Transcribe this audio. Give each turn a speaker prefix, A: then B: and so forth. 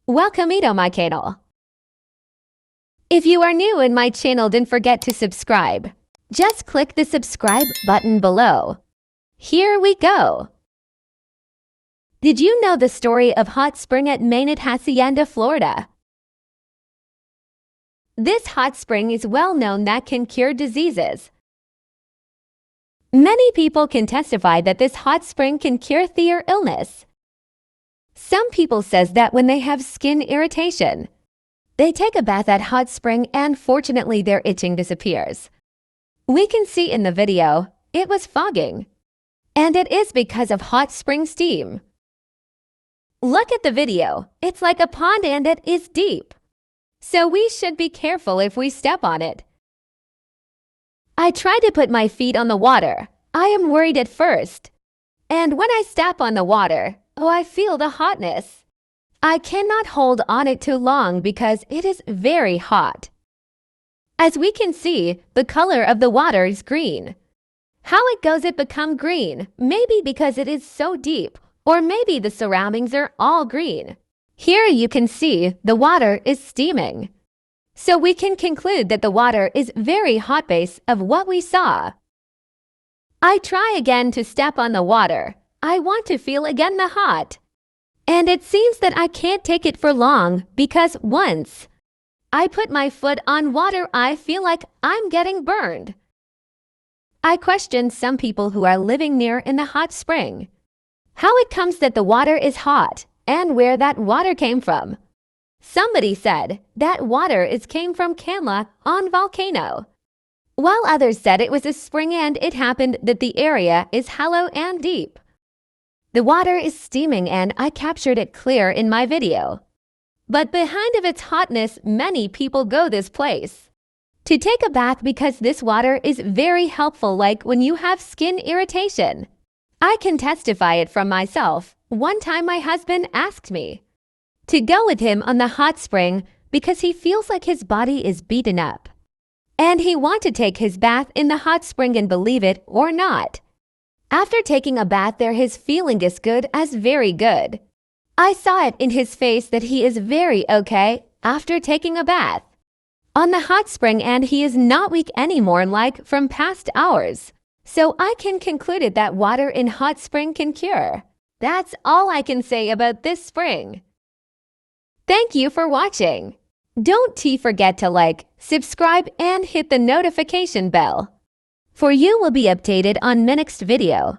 A: Welcome to my channel. If you are new in my channel, don't forget to subscribe. Just click the subscribe button below. Here we go. Did you know the story of hot spring at Mainit Hacienda, Florida? This hot spring is well known that can cure diseases. Many people can testify that this hot spring can cure their illness. Some people says that when they have skin irritation, they take a bath at hot spring and fortunately their itching disappears. We can see in the video, it was fogging. And it is because of hot spring steam. Look at the video, it's like a pond and it is deep. So we should be careful if we step on it. I try to put my feet on the water. I am worried at first. And when I step on the water, I feel the hotness. I cannot hold on it too long because it is very hot. As we can see, the color of the water is green. How it goes it become green? Maybe because it is so deep, or maybe the surroundings are all green. Here you can see the water is steaming. So we can conclude that the water is very hot base of what we saw. I try again to step on the water. I want to feel again the hot. And it seems that I can't take it for long because once I put my foot on water, I feel like I'm getting burned. I question some people who are living near in the hot spring. How it comes that the water is hot and where that water came from. Somebody said that water came from Canla on volcano, while others said it was a spring and it happened that the area is hollow and deep. The water is steaming and I captured it clear in my video. But behind of its hotness, many people go this place to take a bath because this water is very helpful, like when you have skin irritation. I can testify it from myself. One time my husband asked me to go with him on the hot spring because he feels like his body is beaten up. And he wants to take his bath in the hot spring, and believe it or not, after taking a bath there his feeling is good as very good. I saw it in his face that he is very okay after taking a bath on the hot spring and he is not weak anymore like from past hours. So I can conclude that water in hot spring can cure. That's all I can say about this spring. Thank you for watching. Don't forget to like, subscribe and hit the notification bell, for you will be updated on my next video.